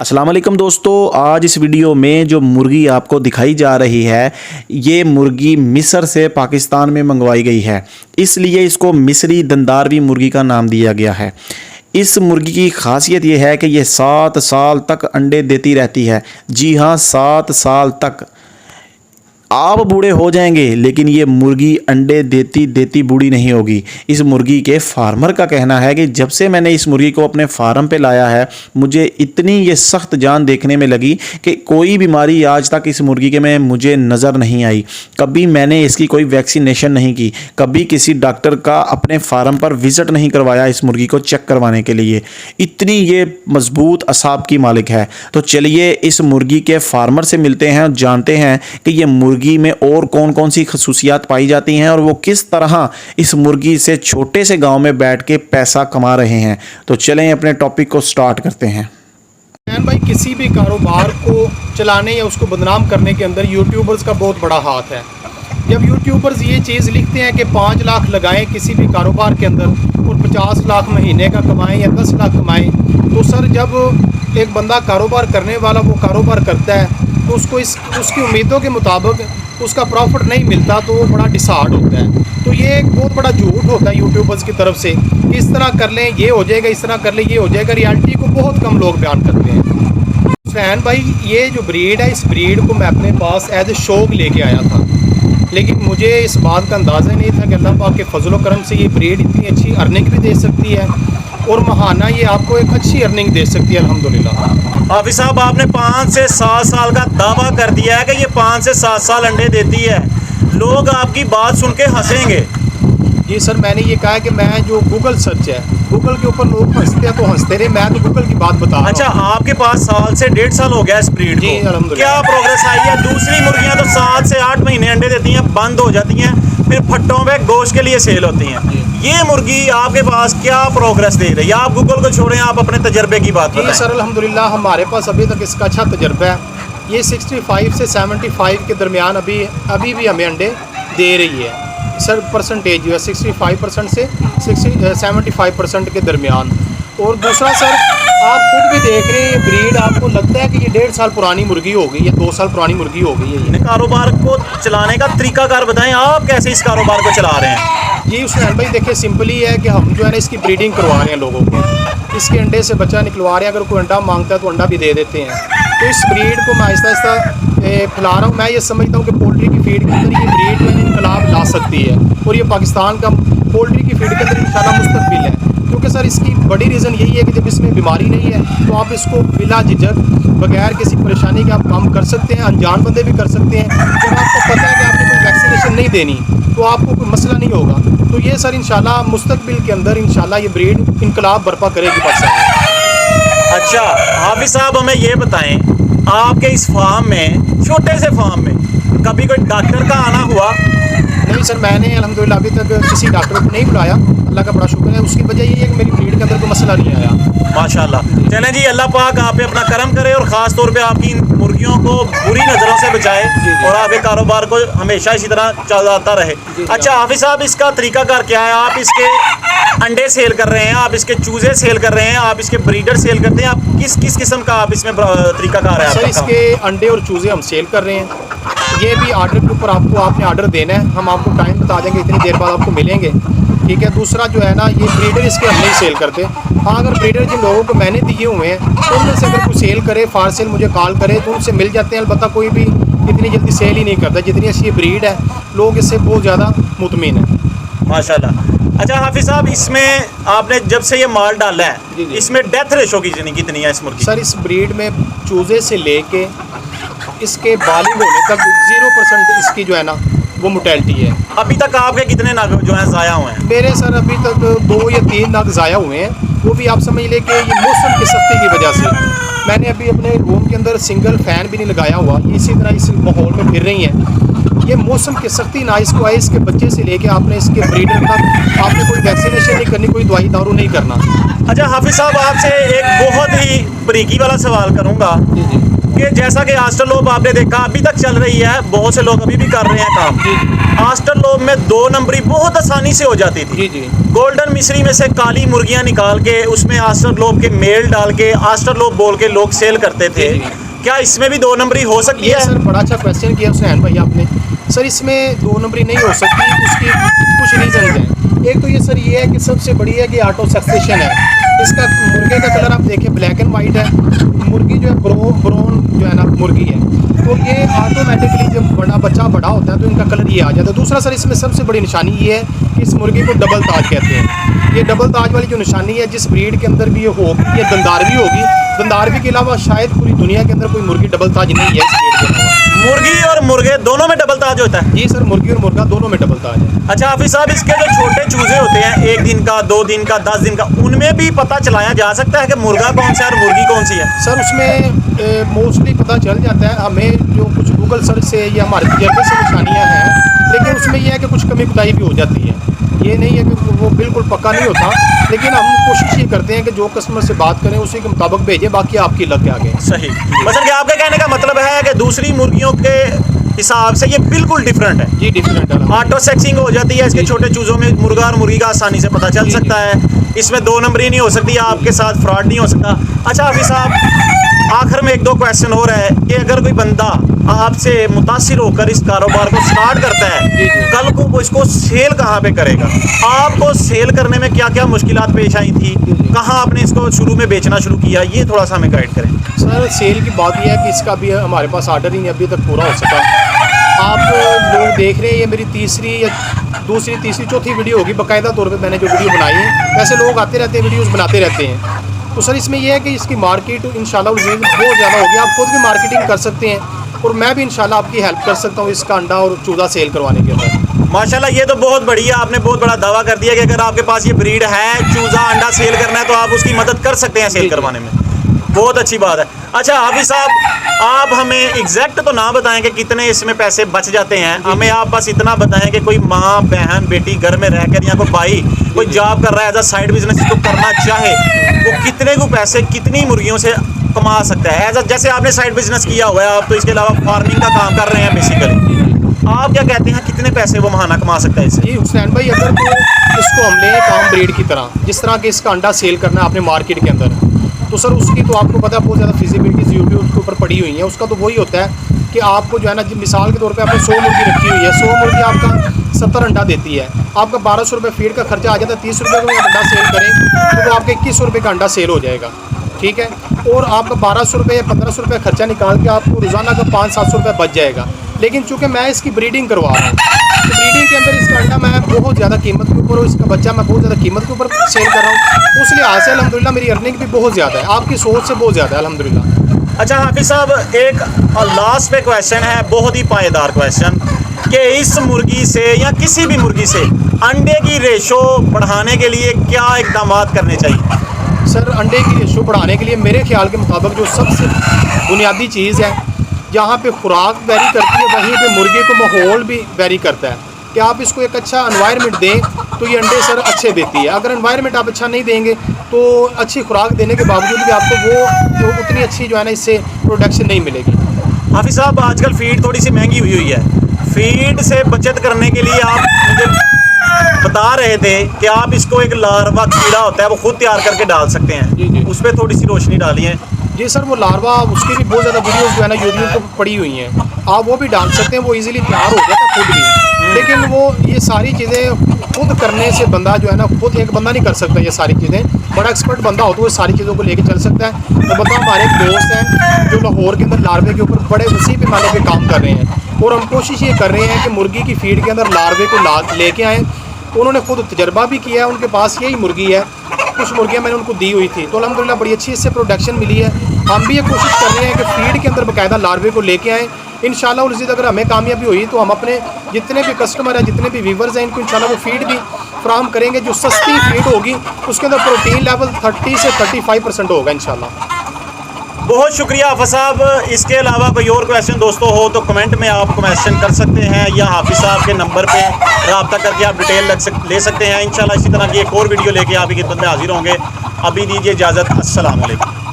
अस्सलाम वालेकुम दोस्तों, आज इस वीडियो में जो मुर्गी आपको दिखाई जा रही है ये मुर्गी मिस्र से पाकिस्तान में मंगवाई गई है, इसलिए इसको मिस्री दंदारवी मुर्गी का नाम दिया गया है। इस मुर्गी की खासियत ये है कि ये 7 साल तक अंडे देती रहती है। जी हाँ, 7 साल तक। आप बूढ़े हो जाएंगे लेकिन ये मुर्गी अंडे देती देती बूढ़ी नहीं होगी। इस मुर्गी के फार्मर का कहना है कि जब से मैंने इस मुर्गी को अपने फार्म पे लाया है मुझे इतनी ये सख्त जान देखने में लगी कि कोई बीमारी आज तक इस मुर्गी के में मुझे नज़र नहीं आई। कभी मैंने इसकी कोई वैक्सीनेशन नहीं की, कभी किसी डॉक्टर का अपने फार्म पर विज़िट नहीं करवाया इस मुर्गी को चेक करवाने के लिए। इतनी ये मजबूत असाब की मालिक है। तो चलिए इस मुर्गी के फार्मर से मिलते हैं और जानते हैं कि ये मुर्गी में और कौन कौन सी खसूसियात पाई जाती हैं और वो किस तरह इस मुर्गी से छोटे से गांव में बैठ के पैसा कमा रहे हैं। तो चलें अपने टॉपिक को स्टार्ट करते हैं। भाई, किसी भी कारोबार को चलाने या उसको बदनाम करने के अंदर यूट्यूबर्स का बहुत बड़ा हाथ है। जब यूट्यूबर्स ये चीज़ लिखते हैं कि 5 लाख लगाएं किसी भी कारोबार के अंदर और 50 लाख महीने का कमाएं या 10 लाख कमाएं, तो सर जब एक बंदा कारोबार करने वाला वो कारोबार करता है तो उसको उसकी उम्मीदों के मुताबिक उसका प्रॉफिट नहीं मिलता तो वो बड़ा डिसहार्ट होता है। तो ये एक बहुत बड़ा झूठ होता है यूट्यूबर्स की तरफ से कि इस तरह कर लें ये हो जाएगा, इस तरह कर लें ये हो जाएगा। रियलिटी को बहुत कम लोग बयान करते हैं। फैन भाई, ये जो ब्रीड है इस ब्रीड को मैं अपने पास एज ए शौक लेके आया था, लेकिन मुझे इस बात का अंदाज़ा नहीं था कि अल्लाह पाक के फजल करम से ये ब्रीड इतनी अच्छी अर्निंग भी दे सकती है और महाना ये आपको एक अच्छी अर्निंग दे सकती है अल्हम्दुलिल्लाह। हाफिज़ साहब, आपने 5 से 7 साल का दावा कर दिया है कि ये 5 से 7 साल अंडे देती है। लोग आपकी बात सुन के हंसेंगे। जी सर, मैंने ये कहा कि मैं जो गूगल सर्च है, गूगल के ऊपर लोग हंसते हैं तो हंसते रहे, मैं तो गूगल की बात बता रहा हूं। अच्छा, आपके पास साल से 1.5 साल हो गया इस ब्रीड जी को, अल्हम्दुलिल्लाह। क्या प्रोग्रेस आई है? दूसरी मुर्गियां तो 7 से 8 महीने अंडे देती हैं, बंद हो जाती हैं, फिर फट्टों में गोश्त के लिए सेल होती हैं। ये मुर्गी आपके पास क्या प्रोग्रेस दे रही है? आप गूगल को छोड़ें, आप अपने तजर्बे की बात बताएं। जी सर, अल्हम्दुलिल्लाह हमारे पास अभी तक इसका अच्छा तजर्बा है। ये 65 से 75 के दरमियान अभी भी हमें अंडे दे रही है। सर परसेंटेज जो है 65% से 75% के दरमियान। और दूसरा सर, आप खुद भी देख रहे हैं ये ब्रीड, आपको लगता है कि ये 1.5 साल पुरानी मुर्गी हो गई या 2 साल पुरानी मुर्गी हो गई है। ये कारोबार को चलाने का तरीकाकार बताएं, आप कैसे इस कारोबार को चला रहे हैं? जी हुसैन भाई, देखिए सिंपल ही है कि हम जो है ना इसकी ब्रीडिंग करवा रहे हैं लोगों को, इसके अंडे से बच्चा निकलवा रहे हैं। अगर कोई अंडा मांगता है तो अंडा भी दे देते हैं। तो इस ब्रीड को मैं आहिस्ता आहिस्ता फैला रहा हूँ। मैं ये समझता हूँ कि पोल्ट्री की फीड के अंदर ये ब्रीड में इनकलाब ला सकती है और ये पाकिस्तान का पोल्ट्री की फीड के अंदर इंशाल्लाह मुस्तकबिल है। क्योंकि सर इसकी बड़ी रीज़न यही है कि जब इसमें बीमारी नहीं है तो आप इसको बिला झिझक बगैर किसी परेशानी के आप काम कर सकते हैं, अनजान बंदे भी कर सकते हैं। जब आपको पता है कि आपने कोई वैक्सीनेशन नहीं देनी तो आपको कोई मसला नहीं होगा। तो ये सर इंशाल्लाह मुस्तकबिल के अंदर इंशाल्लाह ये ब्रीड इनकलाब बर्पा करेगी पाकिस्तान। अच्छा हाफिज़ साहब, हमें ये बताएं, आपके इस फार्म में, छोटे से फार्म में, कभी कोई डॉक्टर का आना हुआ? नहीं सर, मैंने अल्हम्दुलिल्लाह अभी तक किसी डॉक्टर को नहीं बुलाया, अल्लाह का बड़ा शुक्र है। उसकी वजह ये है कि मेरी ब्रीड के अंदर कोई मसला नहीं आया। माशाल्लाह। चलें जी, अल्लाह पाक आप पे अपना करम करे और ख़ास तौर पे आपकी इन मुर्गियों को बुरी नज़रों से बचाए और आपके कारोबार को हमेशा इसी तरह चलाता रहे। अच्छा हाफिज़ साहब, इसका तरीकाकार क्या है? आप इसके अंडे सेल कर रहे हैं, आप इसके चूज़े सेल कर रहे हैं, आप इसके ब्रीडर सेल करते हैं, आप किस किस किस्म का आप इसमें तरीकाकार है? सर इसके अंडे और चूज़े हम सेल कर रहे हैं। ये भी ऑर्डर के ऊपर आपने ऑर्डर देना है, हम आपको टाइम बता देंगे, इतनी देर बाद आपको मिलेंगे, ठीक है। दूसरा जो है ना, ये ब्रीडर इसके हम नहीं सेल करते। हाँ, अगर ब्रीडर जिन लोगों को मैंने दिए हुए हैं तो उनमें से अगर कोई सेल करे, फार सेल मुझे कॉल करे तो उनसे मिल जाते हैं। अलबत्ता कोई भी इतनी जल्दी सेल ही नहीं करता। जितनी अच्छी ब्रीड है लोग इससे बहुत ज़्यादा मुतमिन है माशाल्लाह। अच्छा हाफिज़ साहब, इसमें आपने जब से ये माल डाला है, जी जी, इसमें डेथ रेशो कितनी है इस मुर्गी? सर इस ब्रीड में चूज़े से लेके इसके बालिग होने तक 0% इसकी जो है ना वो मोर्टेलिटी है। अभी तक आपके कितने नग जो हैं ज़ाया हुए हैं? मेरे सर अभी तक 2 या 3 नग ज़ाया हुए हैं। वो भी आप समझ लें कि ये मौसम की सख्ती की वजह से। मैंने अभी अपने रूम के अंदर सिंगल फ़ैन भी नहीं लगाया हुआ, इसी तरह इस माहौल में फिर रही हैं। ये मौसम की सख्ती ना इसको आए, इसके बच्चे से लेके आपने इसके ब्रीडर तक आपने कोई वैक्सीनेशन नहीं करनी, कोई दवाई दारू नहीं करना। अच्छा हाफिज़ साहब, आपसे एक बहुत ही बरीकी वाला सवाल करूँगा। कि जैसा कि आस्ट्रलोब आपने देखा अभी तक चल रही है, बहुत से लोग अभी भी कर रहे हैं काम। आस्ट्रलोब में 2 नंबरी बहुत आसानी से हो जाती थी। जी गोल्डन मिस्री में से काली मुर्गियां निकाल के उसमें आस्ट्रलोब के मेल डाल के आस्ट्रलोब बोल के लोग सेल करते थे। क्या इसमें भी 2 नंबरी हो सकती ये है? सर बड़ा अच्छा क्वेश्चन किया हुसैन भाई आपने। सर इसमें 2 नंबरी नहीं हो सकती, उसकी कुछ रीज़न हैं। एक तो ये सर ये है कि सबसे बड़ी है कि ऑटो सक्सेशन है। इसका मुर्गे का कलर आप देखें ब्लैक एंड वाइट है, मुर्गी जो है ब्राउन जो है ना मुर्गी है, तो ये ऑटोमेटिकली जब बच्चा बड़ा होता है तो इनका कलर ये आ जाता है। दूसरा सर इसमें सबसे बड़ी निशानी ये है कि इस मुर्गी को डबल ताज कहते हैं। ये डबल ताज वाली जो निशानी है, जिस ब्रीड के अंदर भी ये होगी, ये दंदारवी होगी। दंदारवी के अलावा शायद पूरी दुनिया के अंदर कोई मुर्गी डबल ताज नहीं है इस ब्रीड के अलावा। मुर्गी और मुर्गे दोनों में डबल ताज होता है? जी सर, मुर्गी और मुर्गा दोनों में डबल ताज है। अच्छा हाफिज साहब, इसके जो छोटे चूजे होते हैं 1 दिन का, 2 दिन का, 10 दिन का, उनमें भी पता चलाया जा सकता है कि मुर्गा कौन सा है और मुर्गी कौन सी है? सर उसमें मोस्टली पता चल जाता है हमें, जो कुछ गूगल सर्च से या हमारे तजर्बे से निशानियाँ हैं, लेकिन उसमें यह है कि कुछ कमी कुताही भी हो जाती है। ये नहीं है कि वो बिल्कुल पक्का नहीं होता, लेकिन हम कोशिश ये करते हैं कि जो कस्टमर से बात करें उसी के मुताबिक भेजें, बाकी आपकी लग के आगे। सही। मतलब कि आपके कहने का मतलब है कि दूसरी मुर्गियों के हिसाब से ये बिल्कुल डिफरेंट है? जी डिफरेंट है। ऑटो सेक्सिंग हो जाती है इसके छोटे चूजों में, मुर्गा और मुर्गी का आसानी से पता चल सकता है। इसमें 2 नंबरी नहीं हो सकती, आपके साथ फ्रॉड नहीं हो सकता। अच्छा हाफिज साहब, आखिर में 1-2 क्वेश्चन हो रहा है कि अगर कोई बंदा आपसे मुतासिर होकर इस कारोबार को स्टार्ट करता है, कल को वो इसको सेल कहाँ पे करेगा? आपको सेल करने में क्या क्या मुश्किलात पेश आई थी? कहाँ आपने इसको शुरू में बेचना शुरू किया? ये थोड़ा सा हमें गाइड करें। सर सेल की बात यह है कि इसका भी हमारे पास ऑर्डर ही नहीं अभी तक पूरा हो सका। आप लोग देख रहे हैं ये मेरी तीसरी, चौथी वीडियो होगी बाकायदा तौर पे मैंने जो वीडियो बनाई है। वैसे लोग आते रहते हैं, वीडियोस बनाते रहते हैं। तो सर इसमें यह है कि इसकी मार्केट इंशाल्लाह बहुत ज़्यादा होगी। आप खुद भी मार्केटिंग कर सकते हैं और मैं भी इंशाल्लाह आपकी हेल्प कर सकता हूँ इसका अंडा और चूज़ा सेल करवाने के अंदर। माशाल्लाह, ये तो बहुत बढ़िया, आपने बहुत बड़ा दावा कर दिया कि अगर आपके पास ये ब्रीड है, चूज़ा अंडा सेल करना है, तो आप उसकी मदद कर सकते हैं सेल करवाने में। बहुत अच्छी बात है। अच्छा हाफिज साहब, आप हमें एग्जैक्ट तो ना बताएं कि कितने इसमें पैसे बच जाते हैं, हमें आप बस इतना बताएं कि कोई माँ बहन बेटी घर में रहकर या कोई भाई कोई जॉब कर रहा है, एज अ साइड बिजनेस इसको करना चाहे, वो कितने को पैसे कितनी मुर्गियों से कमा सकता है? एज जैसे आपने साइड बिजनेस किया हुआ है, आप तो इसके अलावा फार्मिंग का काम कर रहे हैं बेसिकली, आप क्या कहते हैं कितने पैसे वो महाना कमा सकता है इससे? जी हुसैन भाई, अगर तो इसको हम लें काम ब्रीड की तरह, जिस तरह के इसका अंडा सेल करना है आपने मार्केट के अंदर, तो सर उसकी तो आपको पता है बहुत ज़्यादा फिजिबिलिटीज़ यूट्यूब के ऊपर पड़ी हुई है। उसका तो वही होता है कि आपको जो है ना, मिसाल के तौर पे आपने 100 मुर्गी रखी हुई है, 100 मुर्गी आपका 70 अंडा देती है, आपका 1200 रुपये फीड का खर्चा आ जाता है। 30 रुपये का अंडा सेल करें तो आपका 2100 रुपये का अंडा सेल हो जाएगा, ठीक है। और आपका 1200 रुपये या 1500 रुपये खर्चा निकाल के आपको रोज़ाना का 500-700 रुपये बच जाएगा। लेकिन चूँकि मैं इसकी ब्रीडिंग करवा रहा हूँ, तो ब्रीडिंग के अंदर इसका अंडा मैं बहुत ज़्यादा कीमत के ऊपर और इसका बच्चा मैं बहुत ज़्यादा कीमत के ऊपर सेल कर रहा हूँ। उस लिहाज से अल्हम्दुलिल्लाह मेरी अर्निंग भी बहुत ज़्यादा है, आपकी सोच से बहुत ज़्यादा है अल्हम्दुलिल्लाह। अच्छा हाफिज साहब, एक लास्ट पे क्वेश्चन है, बहुत ही पायेदार क्वेश्चन, कि इस मुर्गी से या किसी भी मुर्गी से अंडे की रेशो बढ़ाने के लिए क्या इकदाम करने चाहिए? सर अंडे की रेशो बढ़ाने के लिए मेरे ख्याल के मुताबिक जो सबसे बुनियादी चीज़ है, जहाँ पे खुराक वेरी करती है वहीं पे मुर्गे को माहौल भी वेरी करता है कि आप इसको एक अच्छा एनवायरनमेंट दें तो ये अंडे सर अच्छे देती है। अगर एनवायरनमेंट आप अच्छा नहीं देंगे तो अच्छी खुराक देने के बावजूद भी आपको वो उतनी अच्छी जो है ना इससे प्रोडक्शन नहीं मिलेगी। हाफिज साहब, आजकल फीड थोड़ी सी महंगी हुई है, फीड से बचत करने के लिए आप मुझे बता रहे थे कि आप इसको एक लार्वा कीड़ा होता है वो खुद तैयार करके डाल सकते हैं। जी। उस पर थोड़ी सी रोशनी डाली है। जी सर, वो लार्वा उसकी भी बहुत ज़्यादा वीडियोस जो है ना यूट्यूब पर पड़ी हुई हैं, आप वो भी डाल सकते हैं, वो इजीली तैयार हो जाता है खुद भी। लेकिन वो ये सारी चीज़ें खुद करने से बंदा जो है ना, खुद एक बंदा नहीं कर सकता ये सारी चीज़ें, बड़ा एक्सपर्ट बंदा हो तो वो सारी चीज़ों को लेके चल सकता है। तो बता, हमारे एक दोस्त हैं जो लाहौर के अंदर लार्वे के ऊपर बड़े वसी पैमाने पे काम कर रहे हैं और हम कोशिश ये कर रहे हैं कि मुर्गी की फीड के अंदर लार्वे को लेके आएँ। उन्होंने खुद तजर्बा भी किया है, उनके पास यही मुर्गी है, कुछ मुर्गियां मैंने उनको दी हुई थी, तो अल्हम्दुलिल्लाह बड़ी अच्छी इससे प्रोडक्शन मिली है। हम भी ये कोशिश कर रहे हैं कि फीड के अंदर बाकायदा लार्वे को लेके आएँ। इंशाल्लाह उस अगर हमें कामयाबी हुई तो हम अपने जितने भी कस्टमर हैं, जितने भी व्यूवर्स हैं, इनको इंशाल्लाह वो फीड भी फ्राहम करेंगे जो सस्ती फीड होगी, उसके अंदर प्रोटीन लेवल 30 से 35% होगा इंशाल्लाह। बहुत शुक्रिया हाफिज साहब। इसके अलावा कोई और क्वेश्चन दोस्तों हो तो कमेंट में आप क्वेश्चन कर सकते हैं या हाफिज साहब के नंबर पे रब्ता करके आप डिटेल ले सकते हैं। इंशाल्लाह इसी तरह की एक और वीडियो लेके आपकी खिदमत में हाजिर होंगे। अभी दीजिए इजाज़त। अस्सलाम वालेकुम।